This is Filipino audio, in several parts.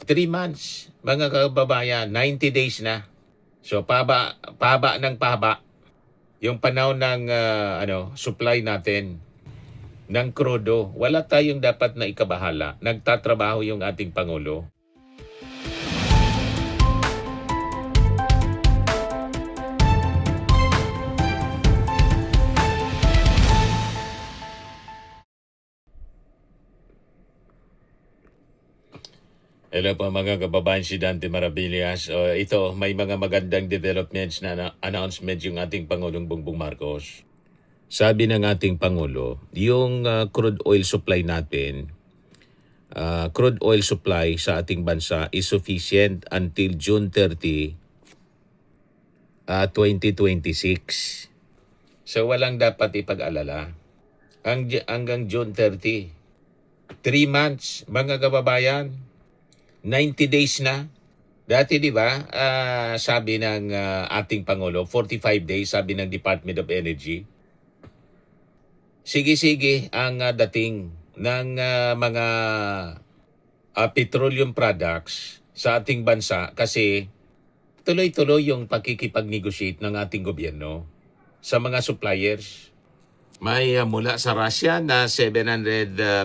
3 months, mga kababayan, 90 days na. So pahaba ng pahaba yung panahon ng supply natin ng krudo. Wala tayong dapat na ikabahala. Nagtatrabaho yung ating Pangulo. Hello po mga kababayan, si Dante Maravillas. Ito, may mga magandang developments na announcement yung ating Pangulong Bongbong Marcos. Sabi ng ating Pangulo, yung crude oil supply natin, crude oil supply sa ating bansa is sufficient until June 30, 2026. So walang dapat ipag-alala. Hanggang June 30, 3 months, mga kababayan, 90 days na. Dati di ba, sabi ng ating Pangulo, 45 days, sabi ng Department of Energy. Sige-sige ang dating ng mga petroleum products sa ating bansa kasi tuloy-tuloy yung pakikipag-negotiate ng ating gobyerno sa mga suppliers. May mula sa Russia na 700,000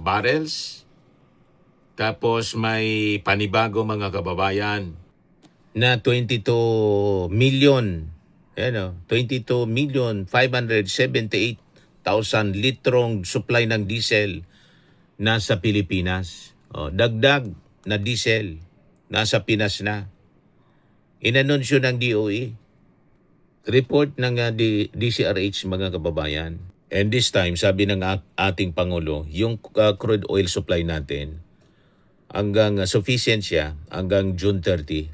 barrels. Tapos may panibago mga kababayan na 22 million 578,000 litrong supply ng diesel nasa Pilipinas. Dagdag na diesel nasa Pinas na. Inanunsyo ng DOE. Report ng DCRH mga kababayan. And this time, sabi ng ating Pangulo, yung crude oil supply natin, hanggang sufficient siya hanggang June 30.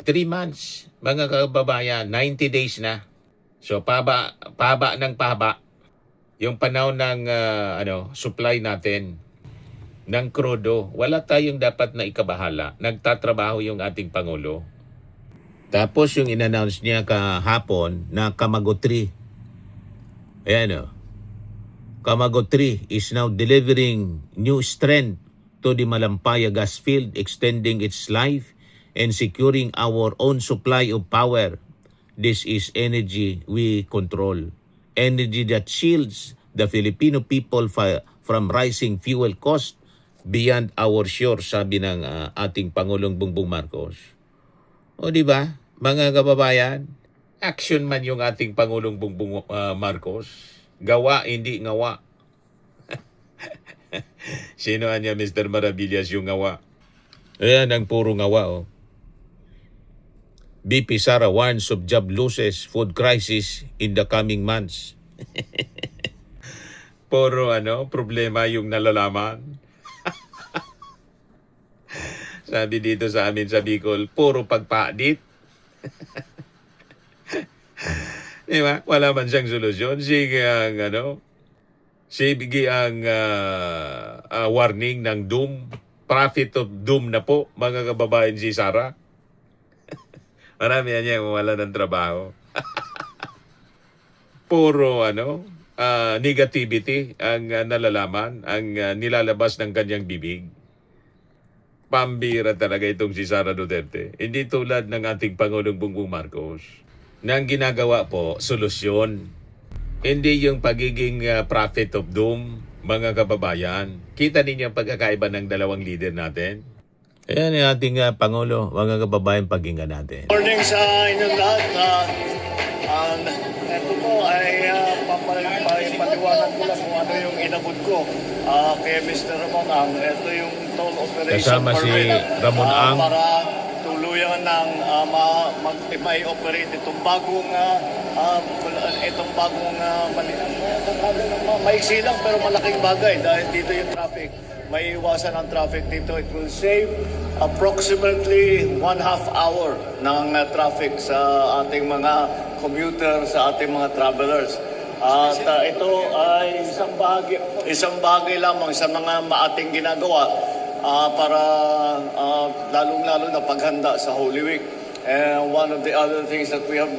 3 months, mga kababayan, 90 days na. So pahaba ng pahaba yung panahon ng supply natin ng krudo. Wala tayong dapat na ikabahala. Nagtatrabaho yung ating Pangulo. Tapos yung in-announce niya kahapon na Kamago 3. Ayan Kamago 3 is now delivering new strength to the Malampaya gas field, extending its life and securing our own supply of power. This is energy we control. Energy that shields the Filipino people from rising fuel cost beyond our shore, sabi ng ating Pangulong Bongbong Marcos. O di ba, mga kababayan, action man yung ating Pangulong Bongbong Marcos. Gawa, hindi ngawa. Sino niya Mr. Maravillas yung ngawa? Ayan ang puro ngawa. BP Sara warns of job losses, food crisis in the coming months. Puro problema yung nalalaman. Sabi dito sa amin sa Bicol, puro pagpaadit. Diba? Wala man siyang solusyon. Sige ang warning ng doom. Prophet of doom na po, mga kababayan, si Sara. Marami niya wala ng trabaho. Puro negativity ang nalalaman, ang nilalabas ng kanyang bibig. Pambira talaga itong si Sara Duterte. Hindi tulad ng ating Pangulong Bongbong Marcos. Na ang ginagawa po, solusyon. Hindi yung pagiging prophet of doom, mga kababayan. Kita ninyo ang pagkakaiba ng dalawang leader natin? Ayan yung ating Pangulo, mga kababayan, pakinggan natin. Morning sa inyong lahat. Ito po ay paliwanag ko lang kung ano yung inabot ko kay Mr. Ramon Ang. Ito yung toll operation Kasama si Ramon Ang. Para tuluyan ng may-operate itong bagong maiksi lang pero malaking bagay dahil dito yung traffic. May iwasan ang traffic dito. It will save approximately 1/2 hour ng traffic sa ating mga commuter, sa ating mga travelers. At ito ay isang bahagi lamang sa mga maating ginagawa para lalong-lalo na paghanda sa Holy Week. And one of the other things that we have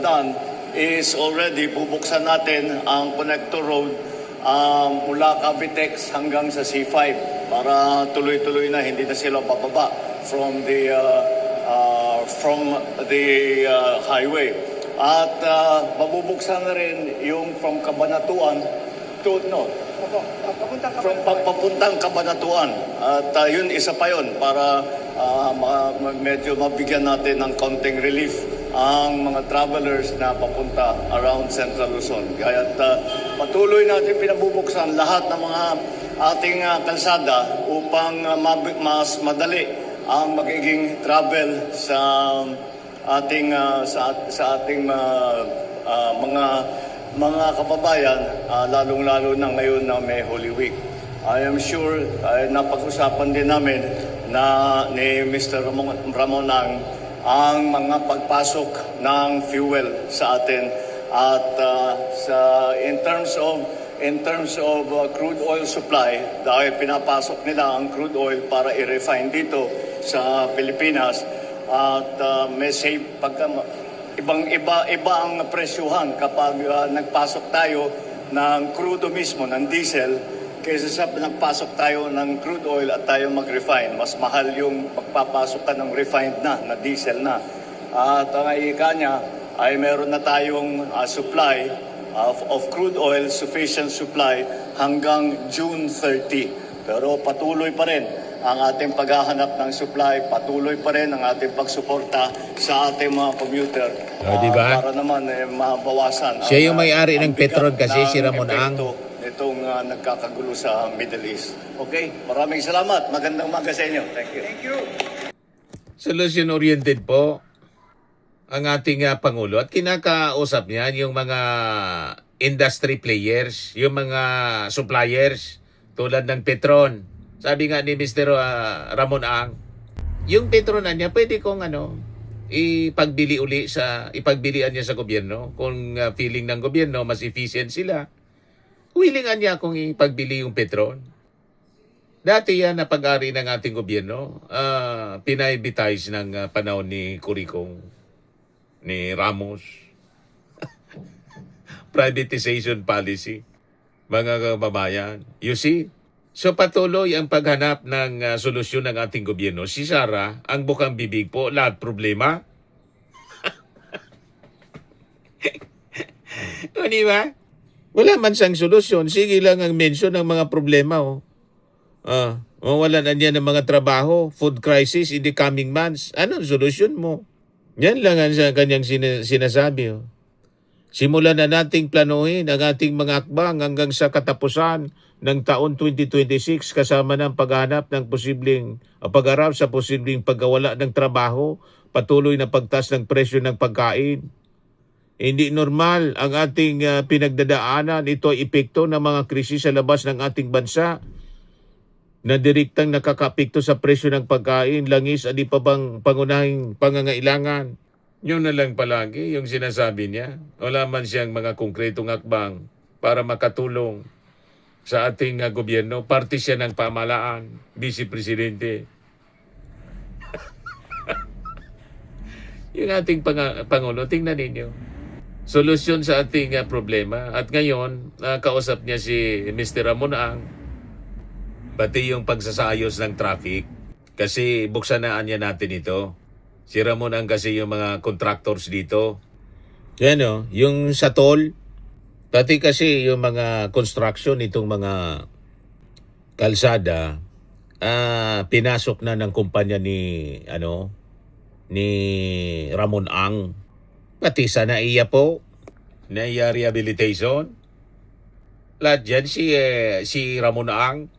done is already bubuksan natin ang connector road mula Cavitex hanggang sa C5 para tuloy-tuloy na hindi na sila bababa from the highway. At mabubuksan na rin yung from Cabanatuan to from papuntang Cabanatuan. At yun, isa pa yun para medyo mabigyan natin ng konting relief ang mga travelers na papunta around Central Luzon. Kaya patuloy natin pinabubuksan lahat ng mga ating kalsada upang mas madali ang magiging travel sa ating mga kababayan, lalong-lalo na ngayon na may Holy Week. I am sure napag-usapan din namin ni Mr. Ramonang ang mga pagpasok ng fuel sa atin at in terms of crude oil supply, dahil pinapasok nila ang crude oil para i-refine dito sa Pilipinas at may save iba ang presyuhan kapag nagpasok tayo ng crudo mismo, ng diesel, kaysa sa nagpasok tayo ng crude oil at tayo mag-refine. Mas mahal yung pagpapasok ka ng refined na diesel na. At ang ika niya ay meron na tayong supply of crude oil, sufficient supply hanggang June 30. Pero patuloy pa rin ang ating paghahanap ng supply, patuloy pa rin ang ating pagsuporta sa ating mga commuter. Diba? Para naman mabawasan. Siya yung may-ari ng Petron kasi, si Ramon Ang. Itong nagkakagulo sa Middle East. Okay? Maraming salamat. Magandang umaga sa inyo. Thank you. Thank you. Solution-oriented po ang ating Pangulo at kinakausap niya yung mga industry players, yung mga suppliers tulad ng Petron. Sabi nga ni Mr. Ramon Ang, yung Petron niya pwede kong ipagbilian niya sa gobyerno kung feeling ng gobyerno mas efficient sila. Wilingan niya kung ipagbili yung Petron. Dati yan na pag-ari ng ating gobyerno, pinaibitize ng panahon ni Curicong, ni Ramos. Privatization policy, mga kababayan. You see? So patuloy ang paghanap ng solusyon ng ating gobyerno. Si Sara, ang bukang bibig po, lahat problema. O di ba? Wala man siyang solusyon. Sige lang ang mention ng mga problema. Mawalan na niya ng mga trabaho, food crisis in the coming months. Anong solusyon mo? Yan lang ang kanyang sinasabi. Simulan na nating planuhin ang ating mga akbang hanggang sa katapusan ng taon 2026 kasama ng paghanap ng pag-harap sa posibleng pagkawala ng trabaho, patuloy na pagtaas ng presyo ng pagkain. Hindi normal ang ating pinagdadaanan. Ito ay epekto ng mga krisis sa labas ng ating bansa na direktang nakakapekto sa presyo ng pagkain, langis, at di pa bang pangunahing pangangailangan. Yun na lang palagi yung sinasabi niya. Wala man siyang mga konkretong akbang para makatulong sa ating gobyerno. Parte siya ng pamahalaan, Vice Presidente. Yung ating Pangulo, tingnan ninyo. Solusyon sa ating problema. At ngayon, kausap niya si Mr. Ramon Ang, pati yung pagsasayos ng traffic. Kasi buksanaan niya natin ito. Si Ramon Ang kasi yung mga contractors dito. Yan yung sa toll. Pati kasi yung mga construction itong mga kalsada, pinasok na ng kumpanya ni Ramon Ang. Pati sa NAIA po, NAIA Rehabilitation. Lahat dyan si Ramon Ang,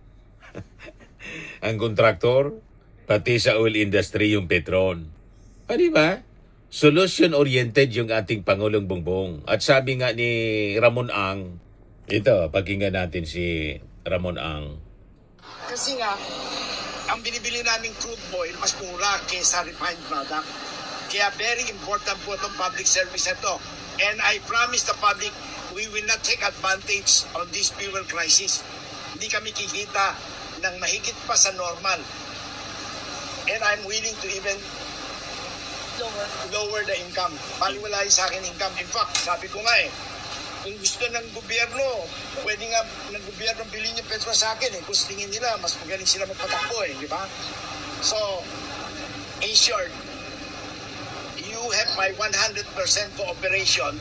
ang kontraktor, pati sa oil industry yung Petron. Di ba? Solution-oriented yung ating Pangulong Bongbong. At sabi nga ni Ramon Ang, ito, pakinggan natin si Ramon Ang. Kasi nga, ang binibili naming crude oil mas mura kaysa refined product. Kaya very important po itong public service ito. And I promise the public, we will not take advantage on this fuel crisis. Hindi kami kikita ng mahigit pa sa normal. And I'm willing to even lower the income. Baliwala sa akin income. In fact, sabi ko nga Kung gusto ng gobyerno, pwede nga ng gobyerno bilhin yung Petro sa akin eh. Kung tingin nila, mas magaling sila magpatakbo eh, di ba? So, in short, you have my 100% cooperation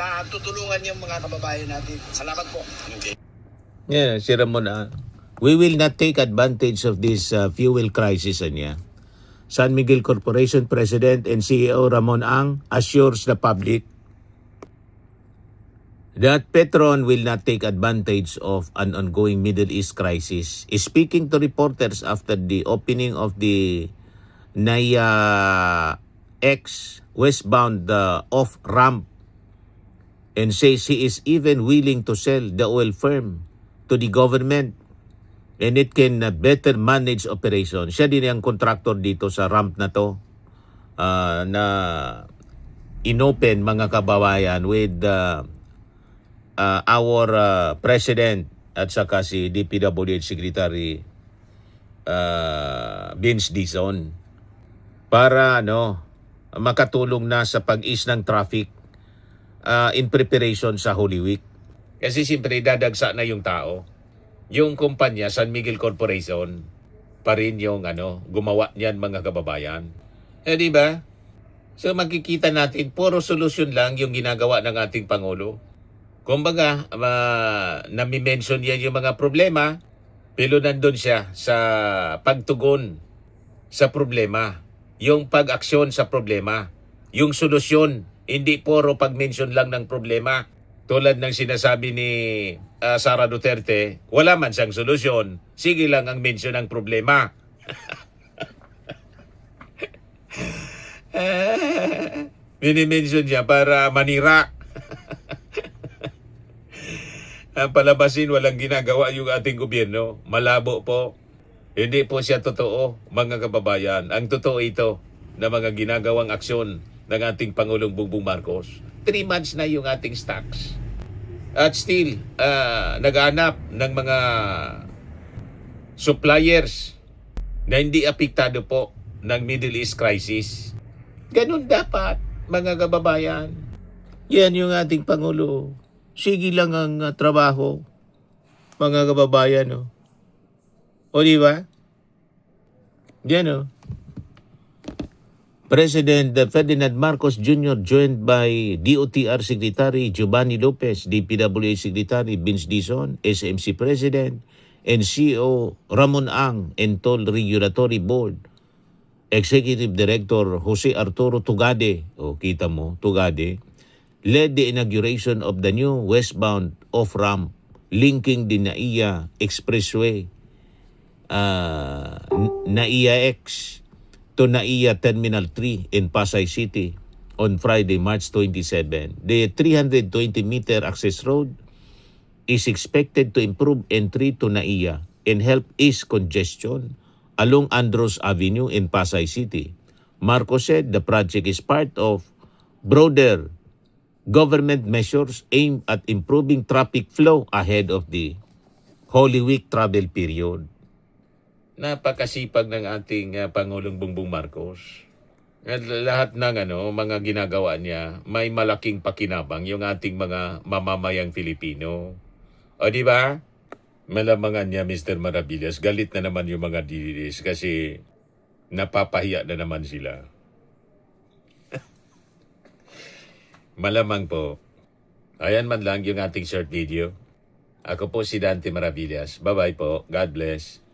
na tutulungan yung mga kababayan natin. Salamat po. Okay. Yeah, si Ramon, we will not take advantage of this fuel crisis niya. San Miguel Corporation President and CEO Ramon Ang assures the public that Petron will not take advantage of an ongoing Middle East crisis. Speaking to reporters after the opening of the Naya X westbound off-ramp, and says he is even willing to sell the oil firm to the government and it can better manage operation. Siya din ang contractor dito sa ramp na to na inopen, mga kababayan, with our President at saka si DPWH Secretary Vince Dizon para makatulong na sa pag-ease ng traffic in preparation sa Holy Week. Kasi siyempre dadagsa na yung tao. Yung kumpanya, San Miguel Corporation, pa rin yung gumawa niyan, mga kababayan. Di ba? So makikita natin, puro solusyon lang yung ginagawa ng ating Pangulo. Kumbaga, nami-mention yan yung mga problema, pero nandun siya sa pagtugon sa problema. Yung pag-aksyon sa problema. Yung solusyon, hindi puro pag-mention lang ng problema. Tulad ng sinasabi ni Sara Duterte, wala man siyang solusyon, sige lang ang mention ng problema. Mini-mention niya para manira. Ang palabasin, walang ginagawa yung ating gobyerno. Malabo po. Hindi po siya totoo, mga kababayan. Ang totoo ito na mga ginagawang aksyon ng ating Pangulong Bongbong Marcos. 3 months na yung ating stocks. At still, naghanap ng mga suppliers na hindi apektado po ng Middle East crisis. Ganun dapat, mga kababayan. Yan yung ating Pangulo. Sige lang ang trabaho, mga kababayan. O di ba? Yan President Ferdinand Marcos Jr. joined by DOTR Secretary Giovanni Lopez, DPWH Secretary Vince Dizon, SMC President, and CEO Ramon Ang, and Toll Regulatory Board, Executive Director Jose Arturo Tugade, kita mo, Tugade, led the inauguration of the new westbound off-ramp linking the NAIA Expressway, NAIA X, to NAIA Terminal 3 in Pasay City on Friday, March 27. The 320-meter access road is expected to improve entry to NAIA and help ease congestion along Andros Avenue in Pasay City. Marcos said the project is part of broader government measures aimed at improving traffic flow ahead of the Holy Week travel period. Napakasipag ng ating Pangulong Bongbong Marcos. At lahat ng mga ginagawa niya, may malaking pakinabang yung ating mga mamamayang Filipino. O di ba? Malamangan niya, Mr. Maravillas, galit na naman yung mga DDS kasi napapahiya na naman sila. Malamang po. Ayan man lang yung ating short video. Ako po si Dante Maravillas. Bye-bye po. God bless.